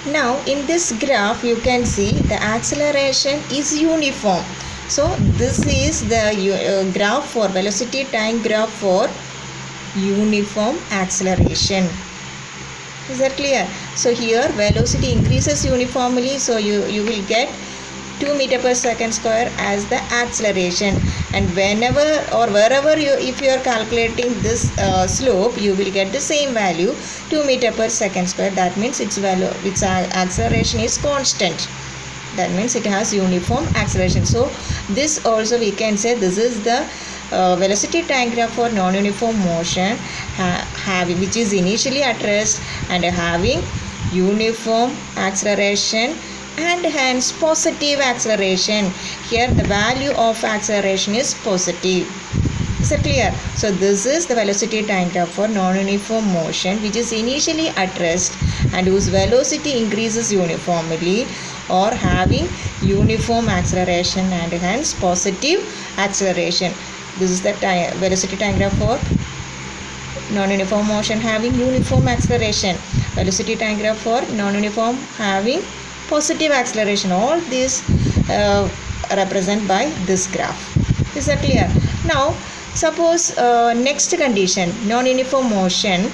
Now in this graph you can see the acceleration is uniform. So this is the graph for velocity time graph for uniform acceleration. Is that clear? So here velocity increases uniformly, so you will get 2 meter per second square as the acceleration, and whenever or wherever if you are calculating this slope, you will get the same value, 2 meter per second square. That means its acceleration is constant. That means it has uniform acceleration. So this also we can say this is the velocity time graph for non-uniform motion, which is initially at rest and having uniform acceleration and hence positive acceleration. Here the value of acceleration is positive. Is that clear? So this is the velocity time graph for non-uniform motion, which is initially at rest and whose velocity increases uniformly or having uniform acceleration and hence positive acceleration. This is the velocity time graph for non-uniform motion having uniform acceleration. Velocity time graph for non-uniform having positive acceleration. All these represent by this graph. Is that clear? Now suppose next condition, non-uniform motion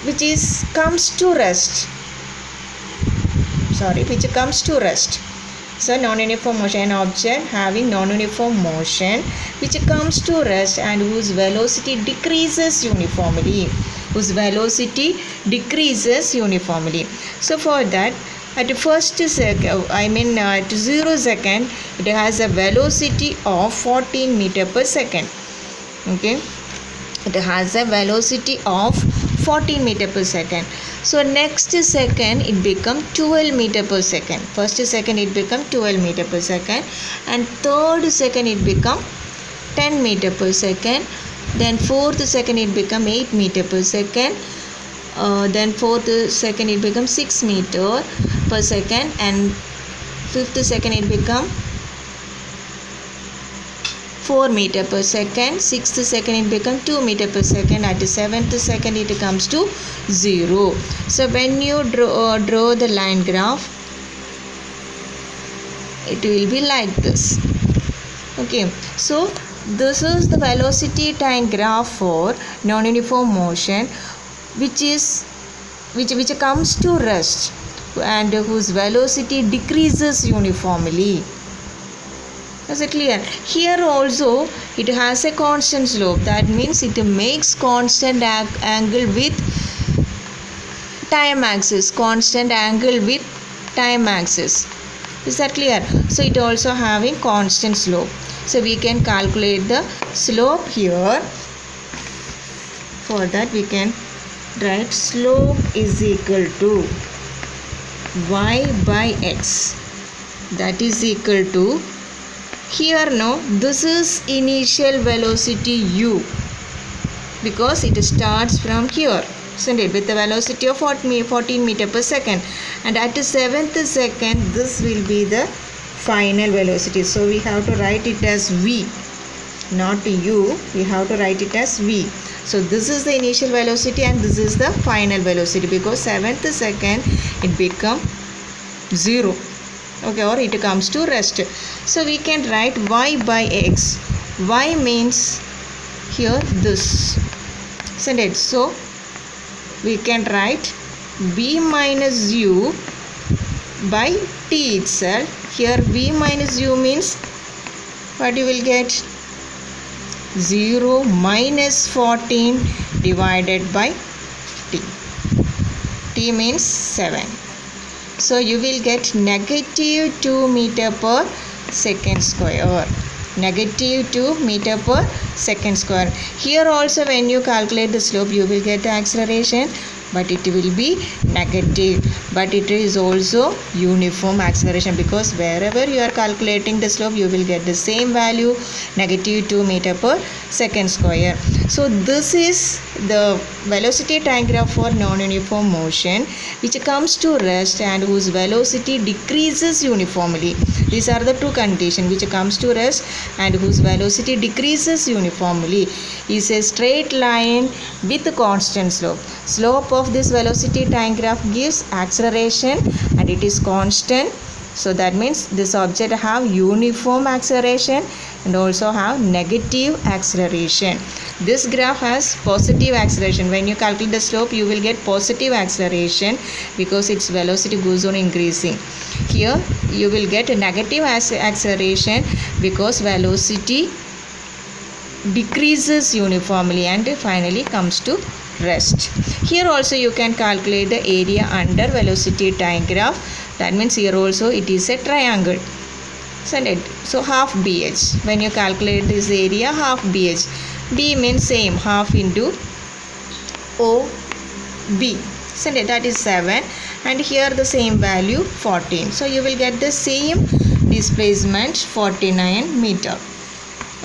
which comes to rest. So non-uniform motion, an object having non-uniform motion which comes to rest and whose velocity decreases uniformly. So for that, at first second, at 0 second, it has a velocity of 14 meter per second. Okay, it has a velocity of 14 meter per second. So next second it become 12 meter per second. First second it become 12 meter per second, and third second it become 10 meter per second. Then fourth second it become 8 meter per second. Then fourth second it becomes 6 meter per second, and fifth second it become 4 meter per second. Sixth second it becomes 2 meter per second. At the seventh second it comes to 0. So when you draw the line graph, it will be like this. Okay, so this is the velocity time graph for non-uniform motion which comes to rest and whose velocity decreases uniformly. Is it clear? Here also it has a constant slope. That means it makes constant angle with time axis. Is that clear? So it also having constant slope. So we can calculate the slope here. For that we can write slope is equal to y by x. That is equal to, here no, this is initial velocity u because it starts from here, isn't it, with the velocity of 14 meter per second, and at the 7th second this will be the final velocity. So we have to write it as v, not u. We have to write it as v. So this is the initial velocity and this is the final velocity, because 7th second it become 0. Okay, or it comes to rest. So we can write y by x. Y means here this, isn't it? So we can write v minus u by t itself. Here v minus u means what you will get? 0 minus 14 divided by t. T means 7. So you will get negative 2 meter per second square. Negative 2 meter per second square. Here also when you calculate the slope, you will get the acceleration, but it will be negative. But it is also uniform acceleration, because wherever you are calculating the slope, you will get the same value, negative 2 meter per second square. So this is the velocity time graph for non-uniform motion which comes to rest and whose velocity decreases uniformly. These are the two conditions: which comes to rest and whose velocity decreases uniformly. Is a straight line with constant slope. Slope of this velocity time graph gives acceleration and it is constant. So that means this object have uniform acceleration and also have negative acceleration. This graph has positive acceleration. When you calculate the slope, you will get positive acceleration because its velocity goes on increasing. Here you will get a negative acceleration because velocity decreases uniformly and finally comes to rest. Here also you can calculate the area under velocity time graph. That means here also it is a triangle. So half BH. When you calculate this area, half BH. B means same, half into OB. So that is 7 and here the same value 14. So you will get the same displacement 49 meter.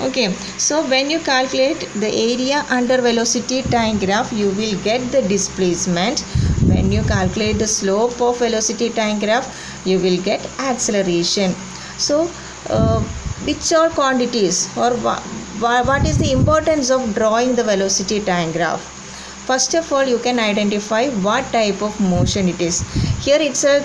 Okay, so when you calculate the area under velocity time graph, you will get the displacement. When you calculate the slope of velocity time graph, you will get acceleration. So which are quantities or what is the importance of drawing the velocity time graph? First of all, you can identify what type of motion it is. Here itself